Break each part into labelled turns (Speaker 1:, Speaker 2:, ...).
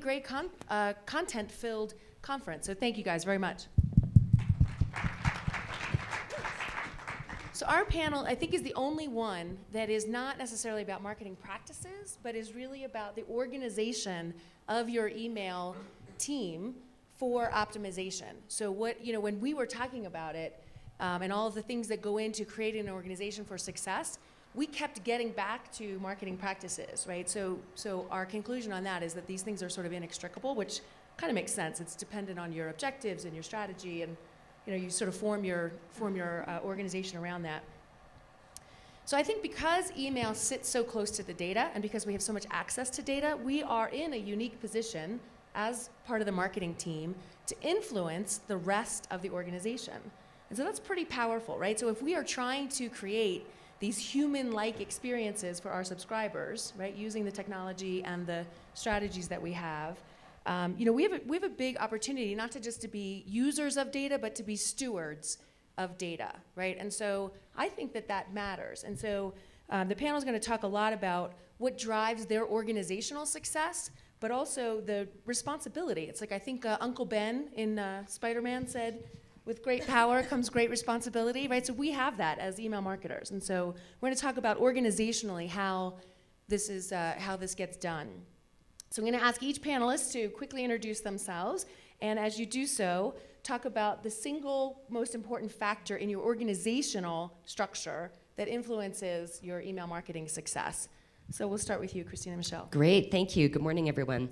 Speaker 1: great content-filled conference. So thank you guys very much. So our panel, I think, is the only one that is not necessarily about marketing practices, but is really about the organization of your email team for optimization. So what, when we were talking about it, and all of the things that go into creating an organization for success, we kept getting back to marketing practices, right? So our conclusion on that is that these things are sort of inextricable, which kind of makes sense. It's dependent on your objectives and your strategy, and you sort of form your organization around that. So I think because email sits so close to the data, and because we have so much access to data, we are in a unique position as part of the marketing team to influence the rest of the organization. And so that's pretty powerful, right? So if we are trying to create these human-like experiences for our subscribers, right, using the technology and the strategies that we have, we have a big opportunity not to just to be users of data, but to be stewards of data, right? And so I think that matters. And so the panel is going to talk a lot about what drives their organizational success, but also the responsibility. It's like I think Uncle Ben in Spider-Man said, with great power comes great responsibility, right? So we have that as email marketers. And so we're going to talk about organizationally how this gets done. So I'm going to ask each panelist to quickly introduce themselves, and as you do so, talk about the single most important factor in your organizational structure that influences your email marketing success. So we'll start with you, Christina Michelle.
Speaker 2: Great, thank you. Good morning, everyone.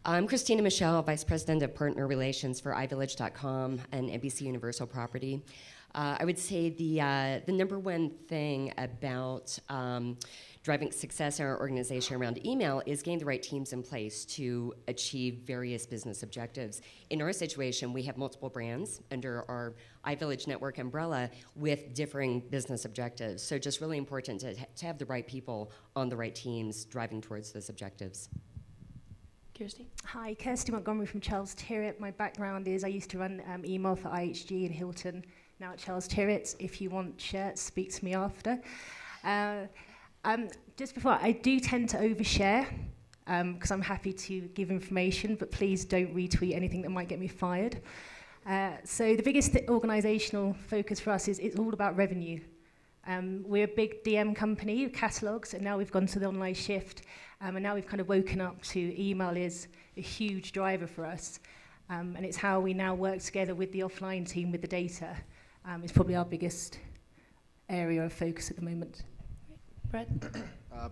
Speaker 2: I'm Christina Michelle, Vice President of Partner Relations for iVillage.com and NBCUniversal property. I would say the number one thing about driving success in our organization around email is getting the right teams in place to achieve various business objectives. In our situation, we have multiple brands under our iVillage network umbrella with differing business objectives. So just really important to have the right people on the right teams driving towards those objectives.
Speaker 1: Kirsty?
Speaker 3: Hi, Kirsty Montgomery from Charles Tyrwhitt. My background is I used to run email for IHG in Hilton, now at Charles Tyrwhitt. If you want shirts, speak to me after. Just before, I do tend to overshare because I'm happy to give information, but please don't retweet anything that might get me fired. So the biggest organisational focus for us is it's all about revenue. We're a big DM company with catalogues, and now we've gone to the online shift, and now we've kind of woken up to email is a huge driver for us, and it's how we now work together with the offline team with the data. It's probably our biggest area of focus at the moment.
Speaker 1: Brett?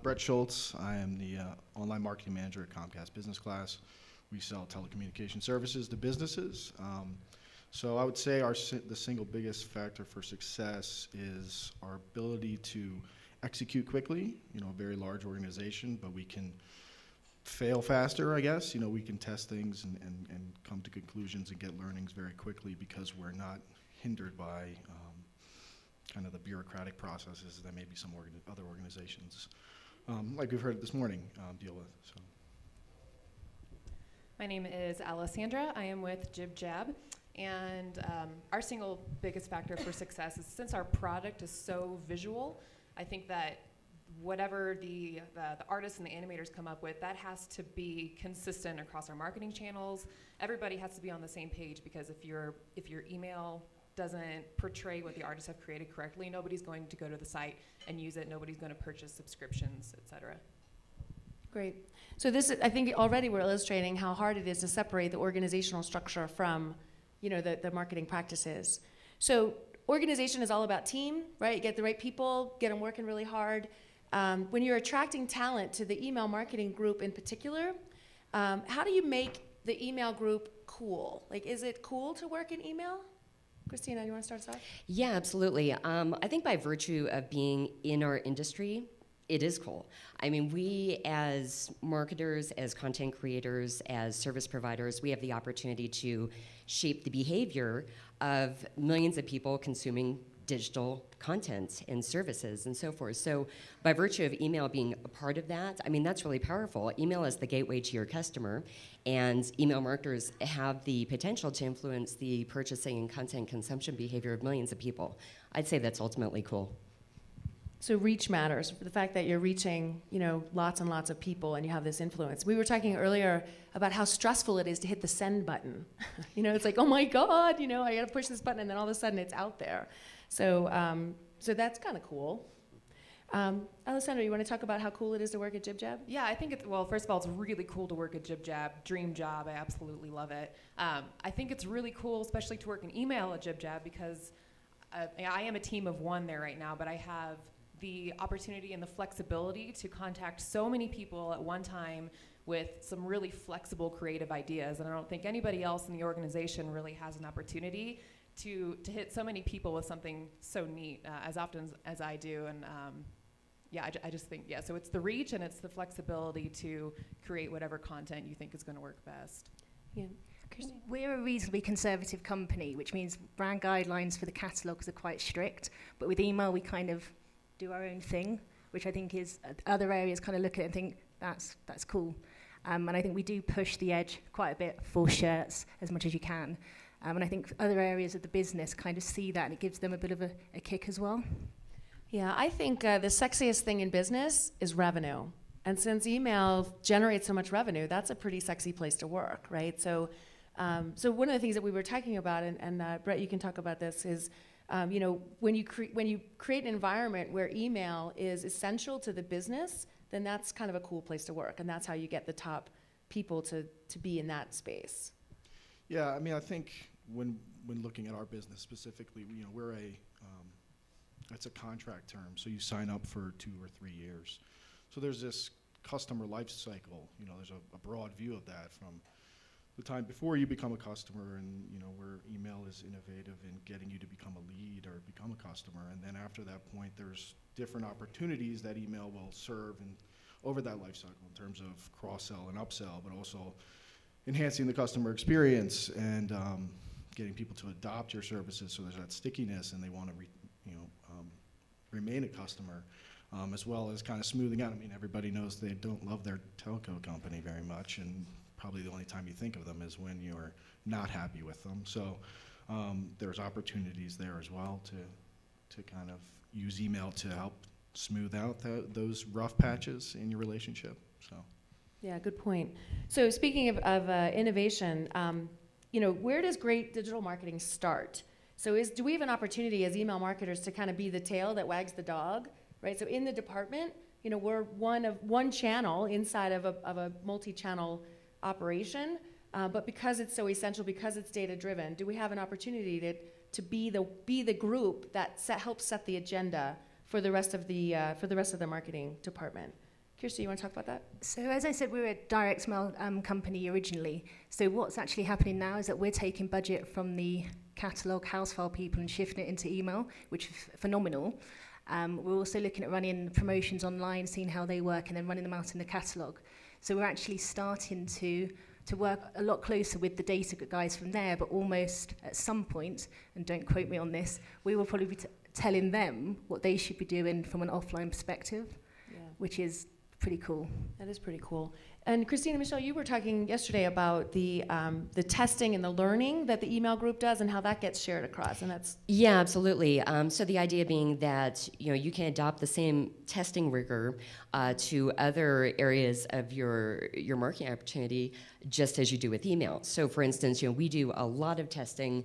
Speaker 4: Brett Schultz. I am the online marketing manager at Comcast Business Class. We sell telecommunication services to businesses. So I would say the single biggest factor for success is our ability to execute quickly. A very large organization, but we can fail faster, I guess. We can test things and come to conclusions and get learnings very quickly because we're not hindered by kind of the bureaucratic processes that maybe some other organizations, like we've heard this morning, deal with. So.
Speaker 5: My name is Alessandra. I am with JibJab, and our single biggest factor for success is since our product is so visual, I think that whatever the artists and the animators come up with, that has to be consistent across our marketing channels. Everybody has to be on the same page, because if your email doesn't portray what the artists have created correctly, nobody's going to go to the site and use it. Nobody's going to purchase subscriptions, etc.
Speaker 1: Great. So this, I think already we're illustrating how hard it is to separate the organizational structure from, the marketing practices. So organization is all about team, right? You get the right people, get them working really hard. When you're attracting talent to the email marketing group in particular, how do you make the email group cool? Like, is it cool to work in email? Christina, you want to start us off?
Speaker 2: Yeah, absolutely. I think by virtue of being in our industry, it is cool. I mean, we as marketers, as content creators, as service providers, we have the opportunity to shape the behavior of millions of people consuming digital content and services and so forth. So by virtue of email being a part of that, I mean, that's really powerful. Email is the gateway to your customer, and email marketers have the potential to influence the purchasing and content consumption behavior of millions of people. I'd say that's ultimately cool.
Speaker 1: So reach matters. The fact that you're reaching, lots and lots of people and you have this influence. We were talking earlier about how stressful it is to hit the send button. It's like, oh my God, I got to push this button, and then all of a sudden it's out there. So that's kind of cool. Alessandra, you want to talk about how cool it is to work at JibJab?
Speaker 5: Yeah, I think first of all, it's really cool to work at JibJab. Dream job, I absolutely love it. I think it's really cool, especially to work in email at JibJab, because I am a team of one there right now, but I have the opportunity and the flexibility to contact so many people at one time with some really flexible, creative ideas. And I don't think anybody else in the organization really has an opportunity to hit so many people with something so neat as often as I do. And I just think, so it's the reach and it's the flexibility to create whatever content you think is going to work best.
Speaker 1: Yeah.
Speaker 3: We're a reasonably conservative company, which means brand guidelines for the catalogs are quite strict. But with email, we kind of do our own thing, which I think is other areas kind of look at it and think that's cool. And I think we do push the edge quite a bit for shirts as much as you can. And I think other areas of the business kind of see that, and it gives them a bit of a kick as well.
Speaker 1: Yeah, I think the sexiest thing in business is revenue. And since email generates so much revenue, that's a pretty sexy place to work, right? So one of the things that we were talking about, and Brett, you can talk about this, is when you create an environment where email is essential to the business, then that's kind of a cool place to work, and that's how you get the top people to be in that space.
Speaker 4: Yeah, I mean, I think when looking at our business specifically, we're it's a contract term, so you sign up for 2 or 3 years. So there's this customer life cycle. There's a broad view of that from the time before you become a customer, and where email is innovative in getting you to become a lead or become a customer, and then after that point there's different opportunities that email will serve and over that life cycle in terms of cross-sell and upsell, but also enhancing the customer experience and getting people to adopt your services, so there's that stickiness and they want to remain a customer, as well as kind of smoothing out. I mean, everybody knows they don't love their telco company very much, and probably the only time you think of them is when you're not happy with them. So there's opportunities there as well to kind of use email to help smooth out those rough patches in your relationship. So.
Speaker 1: Yeah, good point. So speaking of innovation, where does great digital marketing start? So do we have an opportunity as email marketers to kind of be the tail that wags the dog, right? So in the department, we're one channel inside of a multi-channel operation, but because it's so essential, because it's data-driven, do we have an opportunity to be the group that helps set the agenda for the rest of the marketing department? Kirsty, you want to talk about that?
Speaker 3: So as I said, we're a direct mail company originally. So what's actually happening now is that we're taking budget from the catalogue house file people and shifting it into email, which is phenomenal. We're also looking at running promotions online, seeing how they work, and then running them out in the catalogue. So we're actually starting to work a lot closer with the data guys from there, but almost at some point, and don't quote me on this, we will probably be telling them what they should be doing from an offline perspective, which is pretty cool.
Speaker 1: That is pretty cool. And Christina, Michelle, you were talking yesterday about the testing and the learning that the email group does and how that gets shared across, and that's...
Speaker 2: Yeah, absolutely. So the idea being that you can adopt the same testing rigor to other areas of your marketing opportunity, just as you do with email. So for instance, we do a lot of testing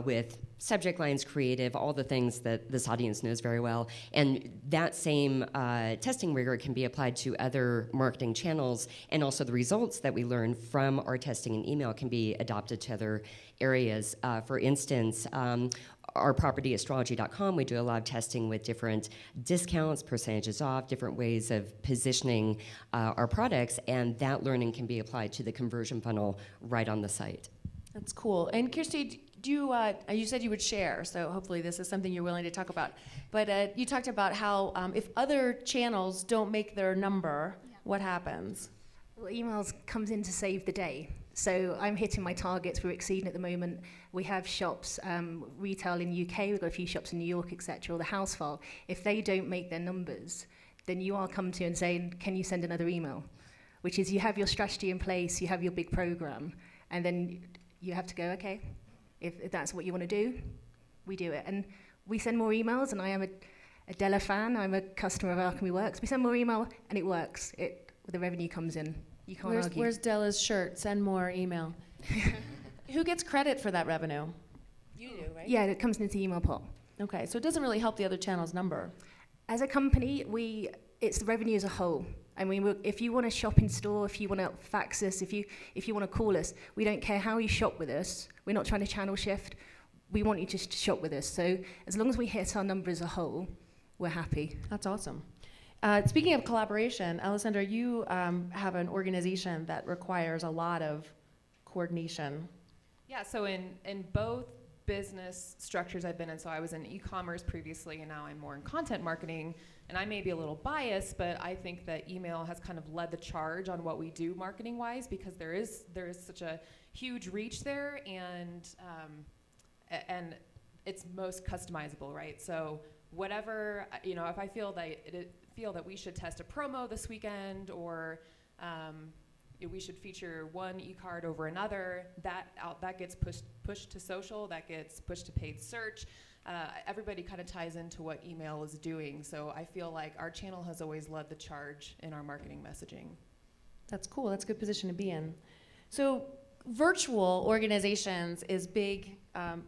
Speaker 2: with subject lines, creative, all the things that this audience knows very well. And that same testing rigor can be applied to other marketing channels, and also the results that we learn from our testing in email can be adopted to other areas. For instance, our property, astrology.com, we do a lot of testing with different discounts, percentages off, different ways of positioning our products, and that learning can be applied to the conversion funnel right on the site.
Speaker 1: That's cool. And Kirsty, you said you would share, so hopefully this is something you're willing to talk about. But you talked about how if other channels don't make their number, what happens?
Speaker 3: Well, emails comes in to save the day. So I'm hitting my targets. We're exceeding at the moment. We have shops, retail in UK. We've got a few shops in New York, etc. Or the house file. If they don't make their numbers, then you are coming to and saying, "Can you send another email?" Which is you have your strategy in place, you have your big program, and then you have to go, okay. If that's what you want to do, we do it. And we send more emails, and I am Adela fan. I'm a customer of Alchemy Works. We send more email and it works. The revenue comes in. You can't argue.
Speaker 1: Where's Della's shirt? Send more email. Who gets credit for that revenue? You do, right?
Speaker 3: Yeah, it comes into the email pot.
Speaker 1: Okay, so it doesn't really help the other channel's number.
Speaker 3: As a company, it's the revenue as a whole. I mean, if you want to shop in store, if you want to fax us, if you want to call us, we don't care how you shop with us. We're not trying to channel shift. We want you just to shop with us. So as long as we hit our number as a whole, we're happy.
Speaker 1: That's awesome. Speaking of collaboration, Alessandra, you have an organization that requires a lot of coordination.
Speaker 5: Yeah, so in both business structures I've been in, so I was in e-commerce previously, and now I'm more in content marketing, and I may be a little biased, but I think that email has kind of led the charge on what we do marketing-wise, because there is such a huge reach there, and it's most customizable, right? So whatever, if I feel that we should test a promo this weekend, or we should feature one e-card over another, that gets pushed to social, that gets pushed to paid search. Everybody kind of ties into what email is doing. So I feel like our channel has always led the charge in our marketing messaging.
Speaker 1: That's cool. That's a good position to be in. So virtual organizations is big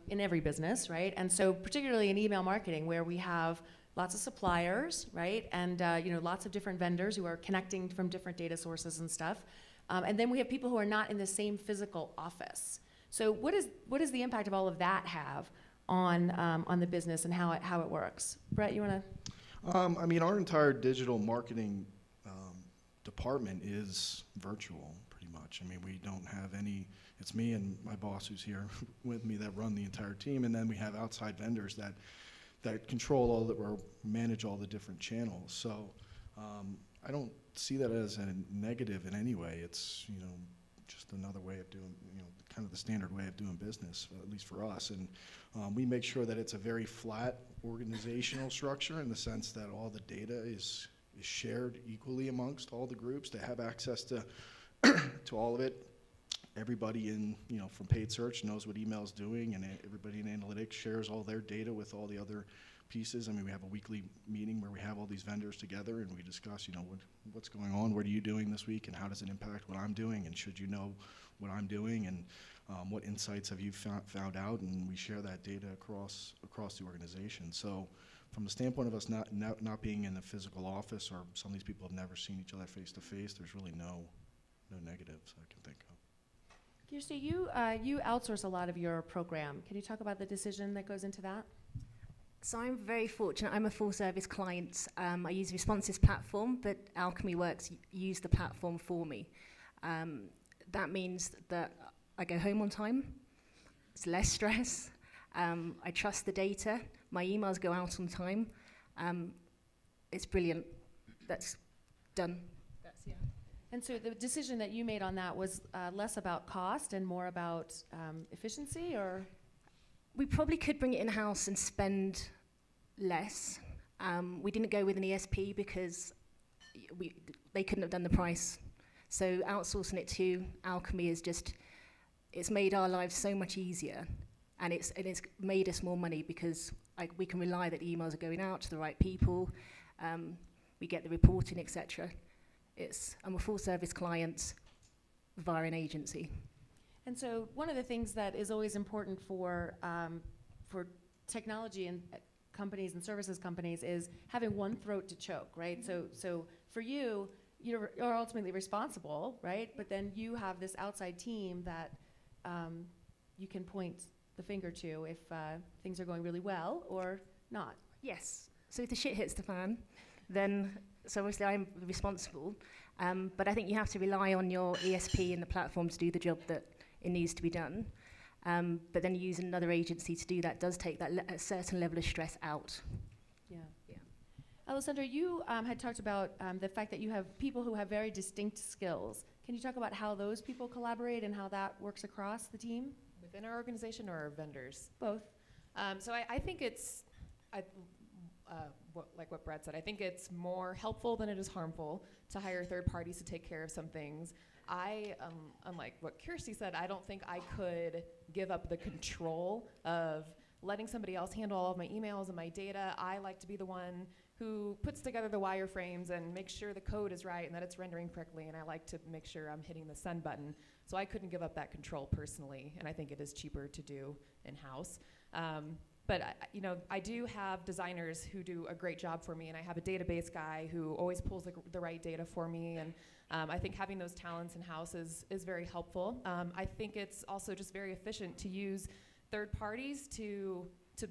Speaker 1: in every business, right? And so particularly in email marketing, where we have lots of suppliers, right? And lots of different vendors who are connecting from different data sources and stuff. And then we have people who are not in the same physical office. So what does the impact of all of that have on the business and how it works? Brett, you want to?
Speaker 4: Our entire digital marketing department is virtual, pretty much. We don't have any. It's me and my boss who's here with me that run the entire team, and then we have outside vendors that control or manage all the different channels. So I don't see that as a negative in any way. It's just another way of doing, kind of the standard way of doing business, at least for us. And we make sure that it's a very flat organizational structure in the sense that all the data is shared equally amongst all the groups. They have access to to all of it. Everybody in, from paid search knows what email's doing, and everybody in analytics shares all their data with all the other pieces. We have a weekly meeting where we have all these vendors together and we discuss, what's going on, what are you doing this week, and how does it impact what I'm doing, and should you know what I'm doing, and what insights have you found out, and we share that data across the organization. So from the standpoint of us not being in the physical office, or some of these people have never seen each other face to face, there's really no negatives I can think of.
Speaker 1: Kirsty, you outsource a lot of your program. Can you talk about the decision that goes into that?
Speaker 3: So I'm very fortunate. I'm a full-service client. I use Responsive's platform, but Alchemy Works use the platform for me. That means that I go home on time. It's less stress. I trust the data. My emails go out on time. It's brilliant. That's done. Yeah.
Speaker 1: And so the decision that you made on that was less about cost and more about efficiency, or?
Speaker 3: We probably could bring it in-house and spend less. We didn't go with an ESP because they couldn't have done the price. So outsourcing it to Alchemy it's made our lives so much easier, and it's made us more money because we can rely that the emails are going out to the right people. We get the reporting, etc. I'm a full-service client via an agency.
Speaker 1: And so one of the things that is always important for technology and companies and services companies is having one throat to choke, right? So for you, you're ultimately responsible, right? But then you have this outside team that you can point the finger to if things are going really well or not.
Speaker 3: Yes. So if the shit hits the fan, then so obviously I'm responsible. But I think you have to rely on your ESP and the platform to do the job that it needs to be done. But then using another agency to do that does take that a certain level of stress out.
Speaker 1: Yeah. Alessandra, you had talked about the fact that you have people who have very distinct skills. Can you talk about how those people collaborate and how that works across the team?
Speaker 5: Within our organization or our vendors?
Speaker 1: Both.
Speaker 5: So I think it's, like what Brett said, I think it's more helpful than it is harmful to hire third parties to take care of some things. Unlike what Kirsty said, I don't think I could give up the control of letting somebody else handle all of my emails and my data. I like to be the one who puts together the wireframes and makes sure the code is right and that it's rendering correctly, and I like to make sure I'm hitting the send button. So I couldn't give up that control personally, and I think it is cheaper to do in-house. But I do have designers who do a great job for me, and I have a database guy who always pulls the right data for me, and I think having those talents in-house is very helpful. I think it's also just very efficient to use third parties to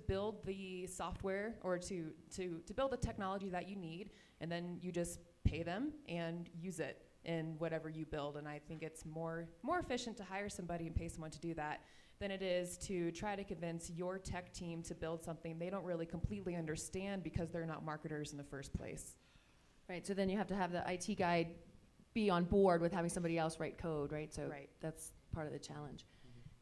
Speaker 5: build the software or to build the technology that you need, and then you just pay them and use it in whatever you build. And I think it's more efficient to hire somebody and pay someone to do that than it is to try to convince your tech team to build something they don't really completely understand because they're not marketers in the first place.
Speaker 1: Right, so then you have to have the IT guy be on board with having somebody else write code, right? So that's part of the challenge.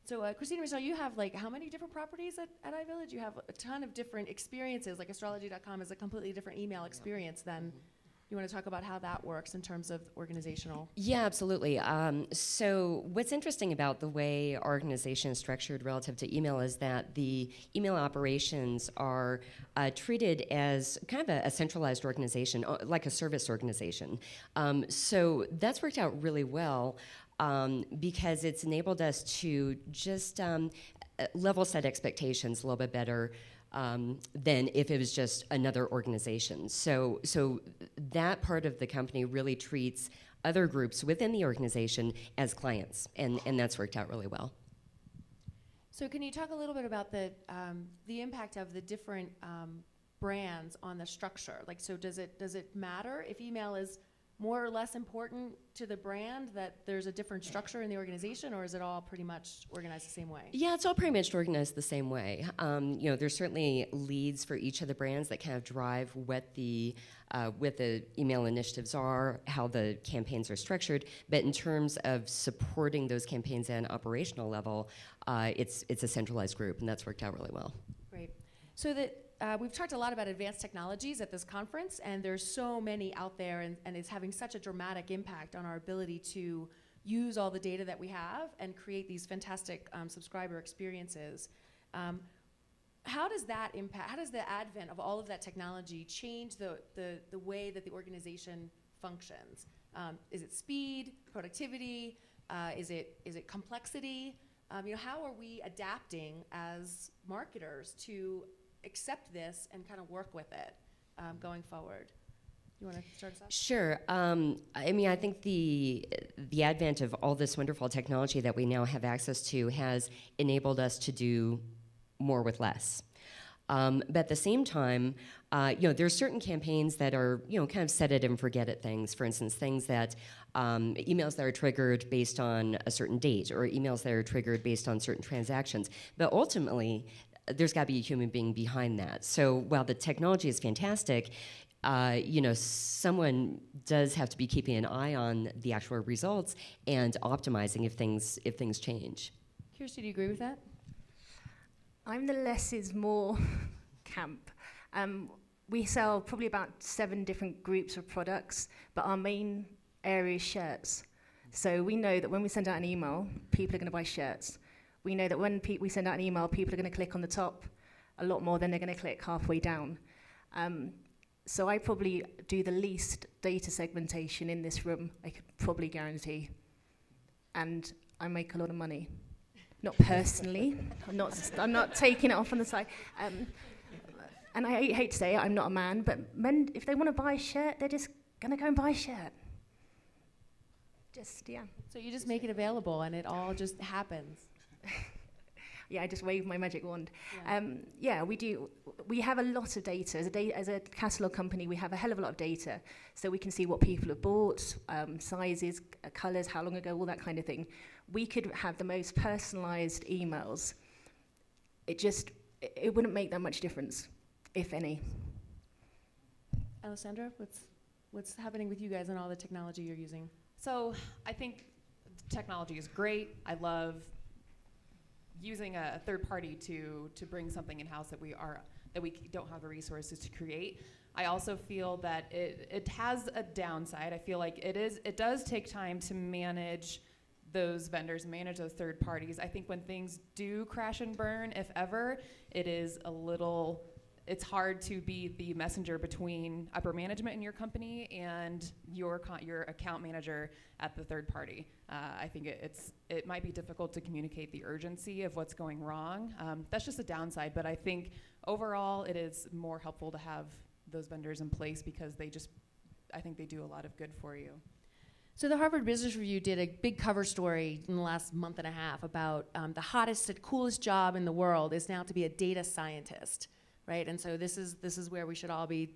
Speaker 1: So Christina, Michelle, you have like how many different properties at iVillage? You have a ton of different experiences, like astrology.com is a completely different email experience than. You want to talk about how that works in terms of organizational?
Speaker 2: Yeah, absolutely. So what's interesting about the way our organization is structured relative to email is that the email operations are treated as kind of a centralized organization, like a service organization. So that's worked out really well because it's enabled us to just level set expectations a little bit better than if it was just another organization. So that part of the company really treats other groups within the organization as clients, and that's worked out really well.
Speaker 1: So can you talk a little bit about the impact of the different brands on the structure? Like, so does it matter if email is more or less important to the brand, that there's a different structure in the organization, or is it all pretty much organized the same way?
Speaker 2: Yeah, it's all pretty much organized the same way. There's certainly leads for each of the brands that kind of drive what the email initiatives are, how the campaigns are structured. But in terms of supporting those campaigns at an operational level, it's a centralized group, and that's worked out really well.
Speaker 1: Great. So that we've talked a lot about advanced technologies at this conference, and there's so many out there, and it's having such a dramatic impact on our ability to use all the data that we have and create these fantastic subscriber experiences. How does that impact, how does the advent of all of that technology change the way that the organization functions? Is it speed, productivity? Is it complexity? How are we adapting as marketers to accept this and kind of work with it going forward? You want to start us off?
Speaker 2: Sure. I think the advent of all this wonderful technology that we now have access to has enabled us to do more with less. But at the same time, there's certain campaigns that are, kind of set it and forget it things. For instance, things that, emails that are triggered based on a certain date, or emails that are triggered based on certain transactions. But ultimately, there's got to be a human being behind that. So while the technology is fantastic, someone does have to be keeping an eye on the actual results and optimizing if things change.
Speaker 1: Kirsty, do you agree with that?
Speaker 3: I'm the less is more camp. We sell probably about 7 different groups of products, but our main area is shirts. So we know that when we send out an email, people are going to buy shirts. We know that when we send out an email, people are going to click on the top a lot more than they're going to click halfway down. So I probably do the least data segmentation in this room, I could probably guarantee. And I make a lot of money. Not personally. I'm not taking it off on the side. And I hate to say it, I'm not a man, but men, if they want to buy a shirt, they're just going to go and buy a shirt.
Speaker 1: So you just make it available and it all just happens.
Speaker 3: Yeah, I just wave my magic wand. We do. We have a lot of data. As a catalogue company, we have a hell of a lot of data. So we can see what people have bought, sizes, colours, how long ago, all that kind of thing. We could have the most personalised emails. It wouldn't make that much difference, if any.
Speaker 1: Alessandra, what's happening with you guys and all the technology you're using?
Speaker 5: So I think technology is great. I love using a third party to bring something in-house that we don't have the resources to create. I also feel that it has a downside. I feel like it does take time to manage those vendors, manage those third parties. I think when things do crash and burn, if ever, it is it's hard to be the messenger between upper management in your company and your account manager at the third party. I think it might be difficult to communicate the urgency of what's going wrong. That's just a downside, but I think overall it is more helpful to have those vendors in place because I think they do a lot of good for you.
Speaker 1: So the Harvard Business Review did a big cover story in the last month and a half about the hottest and coolest job in the world is now to be a data scientist, right? And so this is where we should all be,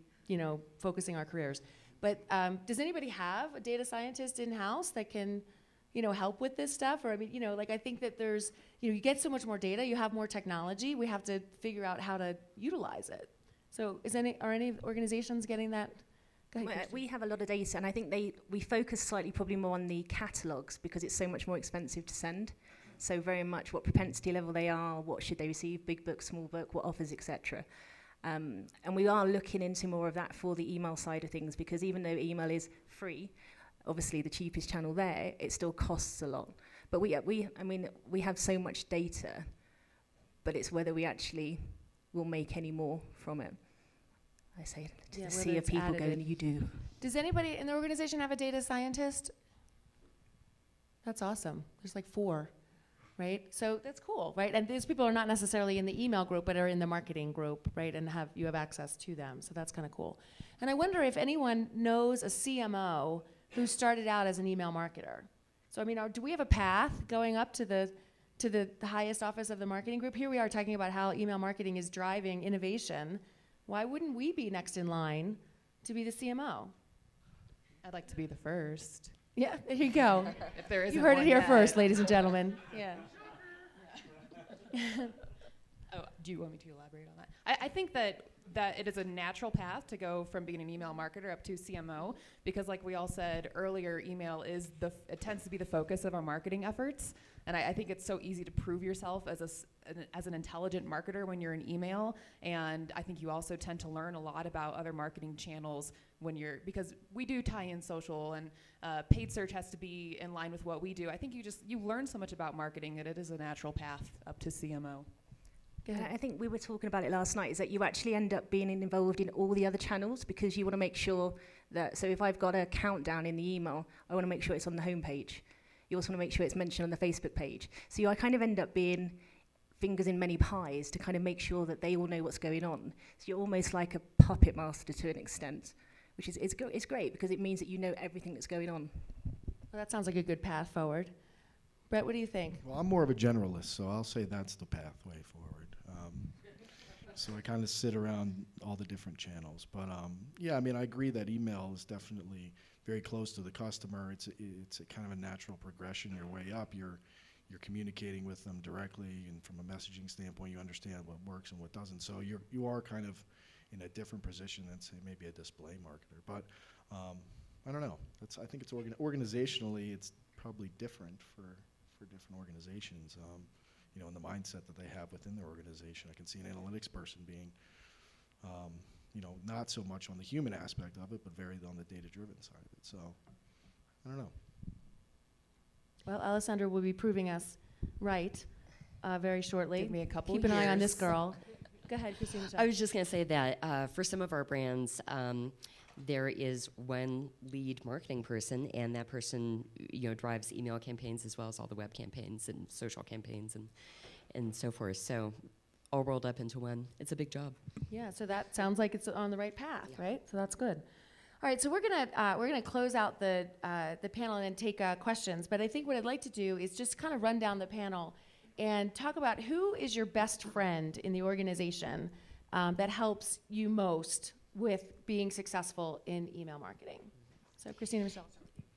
Speaker 1: focusing our careers. But does anybody have a data scientist in-house that can, help with this stuff? Or I think that there's, you get so much more data, you have more technology, we have to figure out how to utilize it. So are any organizations getting that? Go ahead,
Speaker 3: We have a lot of data, and I think we focus slightly probably more on the catalogs because it's so much more expensive to send. So very much what propensity level they are, what should they receive, big book, small book, what offers, etc. And we are looking into more of that for the email side of things because even though email is free, obviously the cheapest channel there, it still costs a lot. But we have so much data, but it's whether we actually will make any more from it. I say to the sea of people going, you do.
Speaker 1: Does anybody in the organization have a data scientist? That's awesome. There's like 4, right? So that's cool, right? And these people are not necessarily in the email group, but are in the marketing group, right? And you have access to them, so that's kind of cool. And I wonder if anyone knows a CMO who started out as an email marketer. So do we have a path going up to the highest office of the marketing group? Here we are talking about how email marketing is driving innovation. Why wouldn't we be next in line to be the CMO?
Speaker 5: I'd like to be the first.
Speaker 1: Yeah, there you go.
Speaker 5: If there isn't
Speaker 1: you heard
Speaker 5: one
Speaker 1: it here
Speaker 5: yet.
Speaker 1: first, ladies and gentlemen. Yeah.
Speaker 5: Oh, do you want me to elaborate on that? I think that it is a natural path to go from being an email marketer up to CMO because like we all said earlier, email it tends to be the focus of our marketing efforts. And I think it's so easy to prove yourself as an intelligent marketer when you're in email. And I think you also tend to learn a lot about other marketing channels because we do tie in social and paid search has to be in line with what we do. I think you learn so much about marketing that it is a natural path up to CMO.
Speaker 3: I think we were talking about it last night, is that you actually end up being involved in all the other channels because you want to make sure that, so if I've got a countdown in the email, I want to make sure it's on the homepage. You also want to make sure it's mentioned on the Facebook page. So I kind of end up being fingers in many pies to kind of make sure that they all know what's going on. So you're almost like a puppet master to an extent, which is it's great because it means that you know everything that's going on.
Speaker 1: Well, that sounds like a good path forward. Brett, what do you think?
Speaker 4: Well, I'm more of a generalist, so I'll say that's the pathway forward. So I kind of sit around all the different channels. But I agree that email is definitely very close to the customer. It's a kind of a natural progression your way up. You're communicating with them directly, and from a messaging standpoint, you understand what works and what doesn't. So you are kind of in a different position than, say, maybe a display marketer. But I don't know. I think it's organizationally, it's probably different for different organizations. In the mindset that they have within their organization. I can see an analytics person being, not so much on the human aspect of it, but very on the data-driven side of it. So, I don't know.
Speaker 1: Well, Alessandra will be proving us right very shortly.
Speaker 5: Give me a couple
Speaker 1: Keep an eye on
Speaker 5: years.
Speaker 1: this girl. Go ahead, Christina.
Speaker 2: I was just going to say that for some of our brands, there is one lead marketing person, and that person, drives email campaigns as well as all the web campaigns and social campaigns and so forth. So, all rolled up into one. It's a big job.
Speaker 1: Yeah. So that sounds like it's on the right path, right? So that's good. All right. So we're gonna close out the panel and then take questions. But I think what I'd like to do is just kind of run down the panel and talk about who is your best friend in the organization that helps you most with being successful in email marketing. So Christina, Michelle.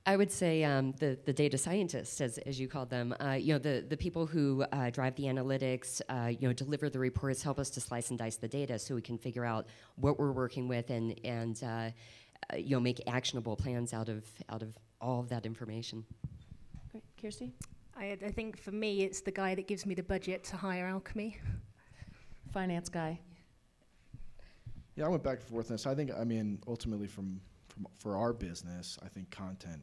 Speaker 2: I would say the data scientists, as you called them, the people who drive the analytics, deliver the reports, help us to slice and dice the data so we can figure out what we're working with and make actionable plans out of all of that information.
Speaker 1: Great. Kirsty?
Speaker 3: I think for me, it's the guy that gives me the budget to hire Alchemy.
Speaker 1: Finance guy.
Speaker 4: Yeah, I went back and forth on this. Ultimately for our business, I think content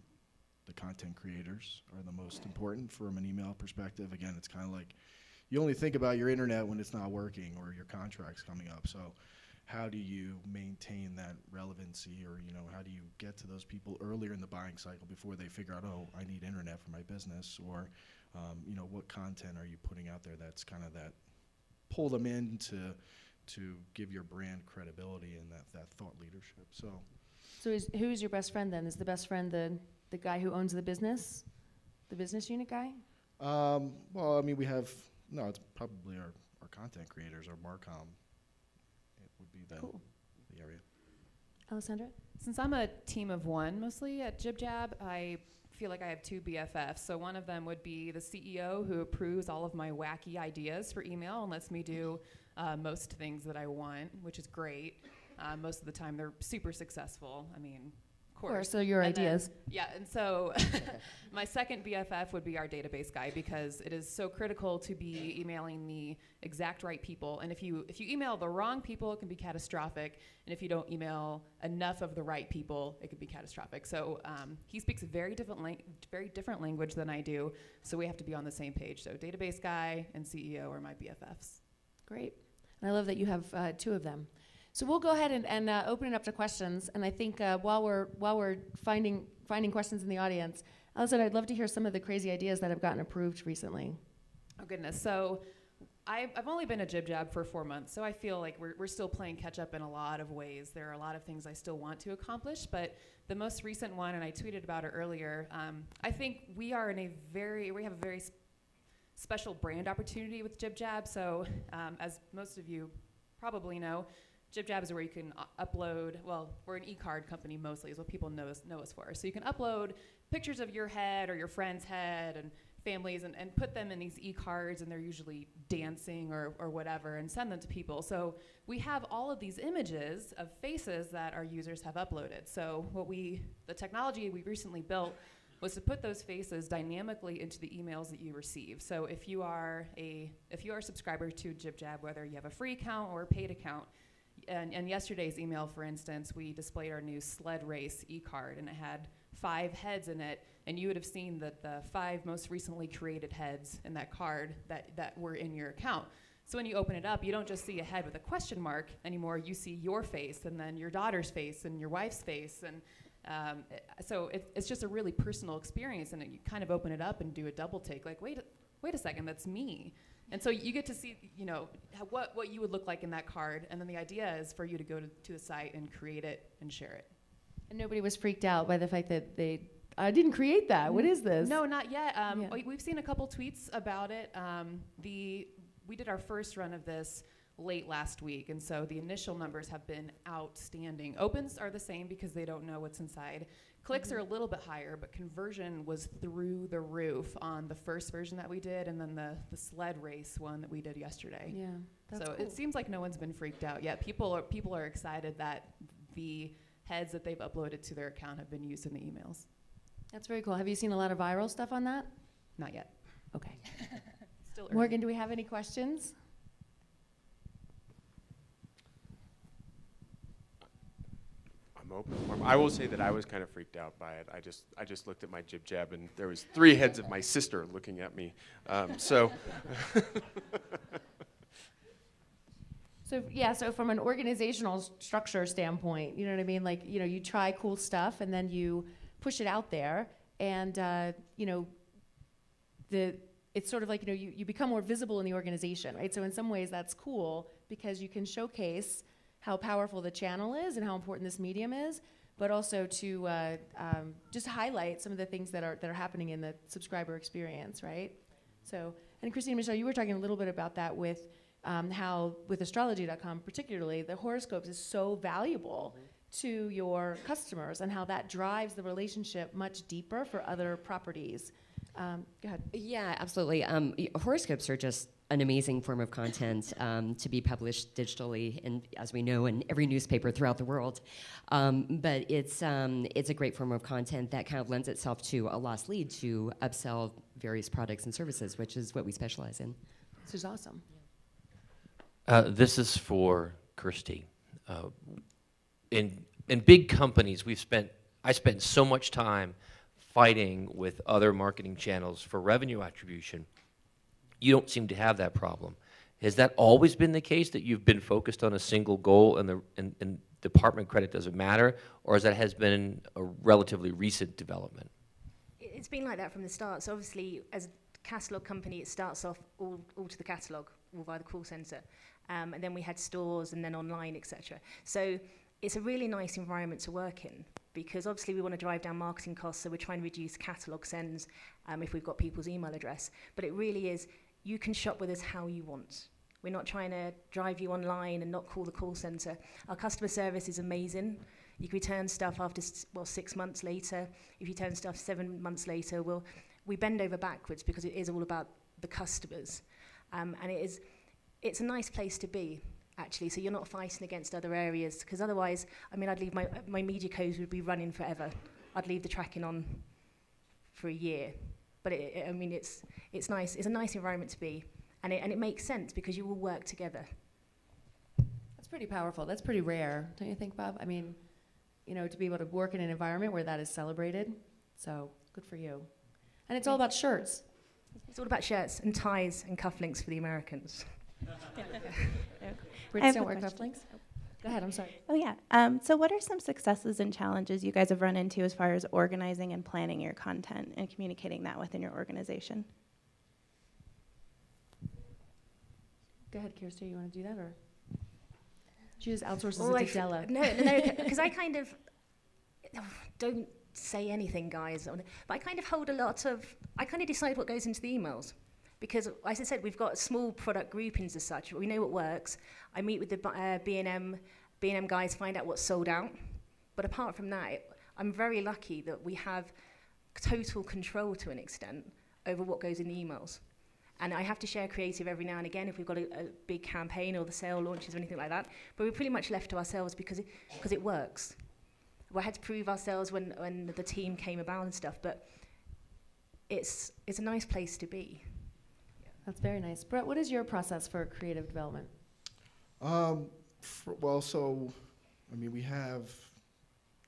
Speaker 4: the content creators are the most important from an email perspective. Again, it's kind of like you only think about your internet when it's not working or your contract's coming up. So how do you maintain that relevancy, or how do you get to those people earlier in the buying cycle before they figure out, oh, I need internet for my business, or what content are you putting out there that's kind of that pull them in to give your brand credibility and that thought leadership. So
Speaker 1: who's your best friend then? Is the best friend the guy who owns the business unit guy?
Speaker 4: Well, I mean, it's probably our content creators, our Marcom. It would be the area.
Speaker 1: Alessandra?
Speaker 5: Since I'm a team of one mostly at JibJab, I feel like I have two BFFs. So one of them would be the CEO, who approves all of my wacky ideas for email and lets me do most things that I want, which is great. Most of the time they're super successful. I mean, of course.
Speaker 1: So your ideas.
Speaker 5: And so my second BFF would be our database guy, because it is so critical to be emailing the exact right people. And if you email the wrong people, it can be catastrophic. And if you don't email enough of the right people, it could be catastrophic. So he speaks a very different language than I do. So we have to be on the same page. So database guy and CEO are my BFFs.
Speaker 1: Great. And I love that you have two of them. So we'll go ahead and open it up to questions. And I think while we're finding questions in the audience, Alessandra, I'd love to hear some of the crazy ideas that have gotten approved recently.
Speaker 5: Oh goodness. So I've only been a JibJab for 4 months, so I feel like we're still playing catch up in a lot of ways. There are a lot of things I still want to accomplish, but the most recent one, and I tweeted about it earlier, I think we have a very special brand opportunity with JibJab. So as most of you probably know, JibJab is where you can upload, we're an e-card company mostly, is what people know us for. So you can upload pictures of your head or your friend's head and families and put them in these e-cards, and they're usually dancing or whatever, and send them to people. So we have all of these images of faces that our users have uploaded. So the technology we recently built was to put those faces dynamically into the emails that you receive. So if you are a subscriber to JibJab, whether you have a free account or a paid account, and yesterday's email, for instance, we displayed our new sled race e-card, and it had 5 heads in it, and you would have seen that the 5 most recently created heads in that card that were in your account. So when you open it up, you don't just see a head with a question mark anymore. You see your face, and then your daughter's face, and your wife's face, and so it's just a really personal experience, and you kind of open it up and do a double take, like, wait a second, that's me. And so you get to see, what you would look like in that card, and then the idea is for you to go to the site and create it and share it.
Speaker 1: And nobody was freaked out by the fact that I didn't create that. What is this?
Speaker 5: No, not yet. We've seen a couple tweets about it. We did our first run of this late last week, and so the initial numbers have been outstanding. Opens are the same because they don't know what's inside. Clicks are a little bit higher, but conversion was through the roof on the first version that we did, and then the sled race one that we did yesterday.
Speaker 1: Yeah, that's
Speaker 5: so
Speaker 1: cool.
Speaker 5: It seems like no one's been freaked out yet. People are excited that the heads that they've uploaded to their account have been used in the emails.
Speaker 1: That's very cool. Have you seen a lot of viral stuff on that?
Speaker 5: Not yet.
Speaker 1: Okay.
Speaker 5: Still early.
Speaker 1: Morgan, do we have any questions?
Speaker 6: I'm open. I will say that I was kind of freaked out by it. I just looked at my JibJab, and there was 3 heads of my sister looking at me. So
Speaker 1: from an organizational structure standpoint, you know what I mean? Like, you try cool stuff, and then you push it out there, and it's sort of like, you become more visible in the organization, right? So in some ways that's cool because you can showcase how powerful the channel is and how important this medium is, but also to just highlight some of the things that are happening in the subscriber experience, right? So, and Christina, Michelle, you were talking a little bit about that with how with astrology.com particularly, the horoscopes is so valuable to your customers, and how that drives the relationship much deeper for other properties. Go ahead.
Speaker 2: Yeah, absolutely. Horoscopes are just an amazing form of content to be published digitally, and as we know, in every newspaper throughout the world. But it's a great form of content that kind of lends itself to a lost lead to upsell various products and services, which is what we specialize in.
Speaker 1: This is awesome.
Speaker 7: This is for Kirsty. In big companies, I spent so much time fighting with other marketing channels for revenue attribution, you don't seem to have that problem. Has that always been the case, that you've been focused on a single goal and department credit doesn't matter, or has been a relatively recent development?
Speaker 3: It's been like that from the start. So obviously, as a catalogue company, it starts off all to the catalogue, all via the call centre. And then we had stores and then online, etc. So it's a really nice environment to work in, because obviously we want to drive down marketing costs, so we're trying to reduce catalogue sends if we've got people's email address. But it really is, you can shop with us how you want. We're not trying to drive you online and not call the call centre. Our customer service is amazing. You can return stuff after 6 months later. If you return stuff 7 months later, we bend over backwards, because it is all about the customers. And it's a nice place to be, actually, so you're not fighting against other areas, because otherwise, I mean, I'd leave my media codes would be running forever. I'd leave the tracking on for a year. But I mean, it's nice. It's a nice environment to be, and it makes sense because you all work together.
Speaker 1: That's pretty powerful. That's pretty rare, don't you think, Bob? I mean, you know, to be able to work in an environment where that is celebrated. So good for you. And it's all about shirts.
Speaker 3: It's all about shirts and ties and cufflinks for the Americans.
Speaker 1: Brits don't wear cufflinks. Go ahead, I'm sorry.
Speaker 8: Oh, yeah. So what are some successes and challenges you guys have run into as far as organizing and planning your content and communicating that within your organization?
Speaker 1: Go ahead, Kirsty, you want to do that, or? She just outsources it to Della.
Speaker 3: No, because I kind of don't say anything, guys. But I kind of hold I kind of decide what goes into the emails. Because, as I said, we've got small product groupings as such. We know what works. I meet with the B&M guys, find out what's sold out. But apart from that, I'm very lucky that we have total control to an extent over what goes in the emails. And I have to share creative every now and again if we've got a big campaign or the sale launches or anything like that. But we're pretty much left to ourselves because it works. We had to prove ourselves when the team came about and stuff. But it's a nice place to be.
Speaker 1: That's very nice. Brett, what is your process for creative development?
Speaker 4: We have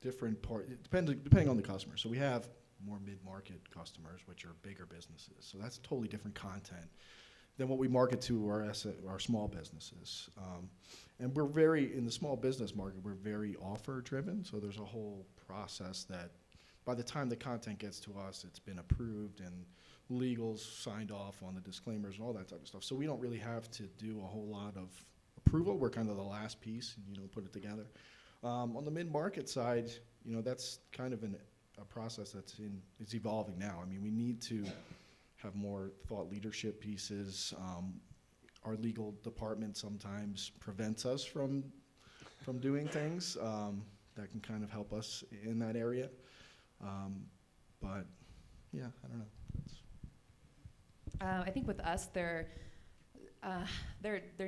Speaker 4: different depending on the customer. So we have more mid-market customers, which are bigger businesses. So that's totally different content than what we market to our small businesses. And in the small business market, we're very offer-driven. So there's a whole process that by the time the content gets to us, it's been approved and legals signed off on the disclaimers and all that type of stuff. So we don't really have to do a whole lot of approval. We're kind of the last piece, put it together. On the mid-market side, that's kind of a process it's evolving now. I mean, we need to have more thought leadership pieces. Our legal department sometimes prevents us from doing things that can kind of help us in that area. But yeah, I don't know.
Speaker 5: I think with us, there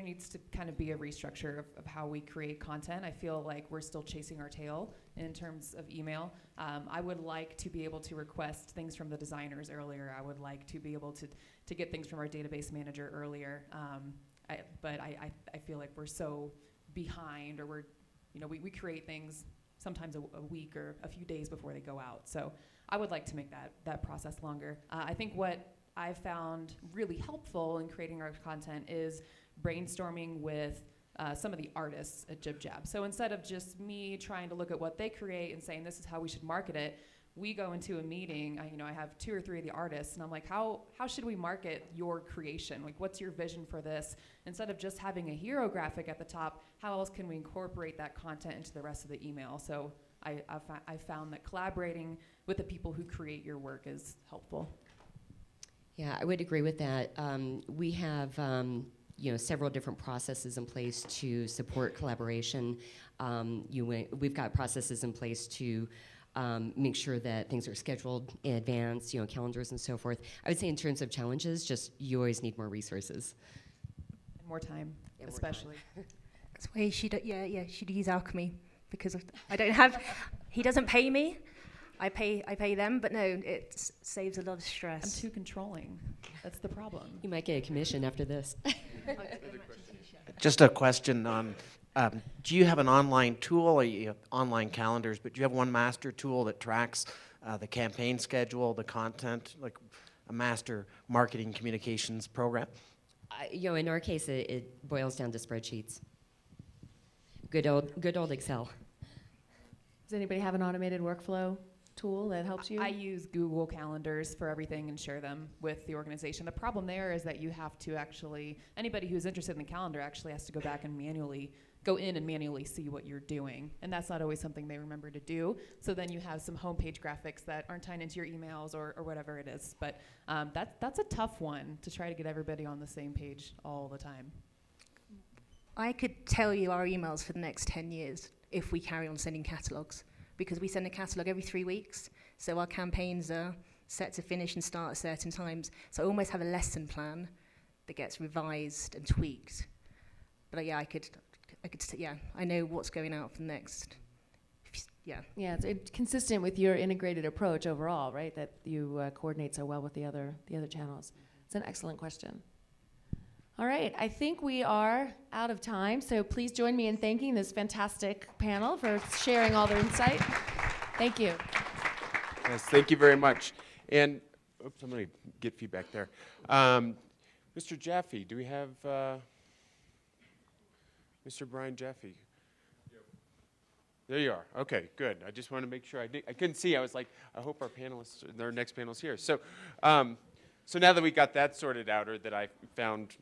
Speaker 5: needs to kind of be a restructure of how we create content. I feel like we're still chasing our tail in terms of email. I would like to be able to request things from the designers earlier. I would like to be able to get things from our database manager earlier. But I feel like we're so behind, or we create things sometimes a week or a few days before they go out. So I would like to make that process longer. I think what I've found really helpful in creating our content is brainstorming with some of the artists at JibJab. So instead of just me trying to look at what they create and saying this is how we should market it, we go into a meeting. I have 2 or 3 of the artists, and I'm like, how should we market your creation? Like, what's your vision for this? Instead of just having a hero graphic at the top, how else can we incorporate that content into the rest of the email? So I found that collaborating with the people who create your work is helpful.
Speaker 2: Yeah, I would agree with that. We have several different processes in place to support collaboration. We've got processes in place to make sure that things are scheduled in advance, calendars and so forth. I would say in terms of challenges, just you always need more resources.
Speaker 5: And more time,
Speaker 2: yeah,
Speaker 5: especially.
Speaker 3: That's why she'd use Alchemy, because I don't have, he doesn't pay me. I pay them, but no, it saves a lot of stress.
Speaker 5: I'm too controlling. That's the problem.
Speaker 2: You might get a commission after this.
Speaker 9: Just a question on, do you have an online tool, or you have online calendars, but do you have one master tool that tracks the campaign schedule, the content, like a master marketing communications program?
Speaker 2: In our case, it boils down to spreadsheets. Good old Excel.
Speaker 1: Does anybody have an automated workflow tool that helps you?
Speaker 5: I use Google Calendars for everything and share them with the organization. The problem there is that you have to actually, anybody who's interested in the calendar actually has to go back and manually go in and manually see what you're doing. And that's not always something they remember to do. So then you have some homepage graphics that aren't tying into your emails or whatever it is. But that's a tough one to try to get everybody on the same page all the time.
Speaker 3: I could tell you our emails for the next 10 years if we carry on sending catalogues, because we send a catalogue every 3 weeks. So our campaigns are set to finish and start at certain times. So I almost have a lesson plan that gets revised and tweaked. But yeah, I know what's going out for the next, yeah.
Speaker 1: Yeah, it's consistent with your integrated approach overall, right? That you coordinate so well with the other channels. It's an excellent question. All right, I think we are out of time, so please join me in thanking this fantastic panel for sharing all their insight. Thank you.
Speaker 6: Yes, thank you very much. And, oops, I'm going to get feedback there. Mr. Jaffe, do we have Mr. Brian Jaffe? There you are. Okay, good. I just want to make sure I couldn't see. I was like, I hope our panelists, our next panel's here. So, so now that we got that sorted out, or that I found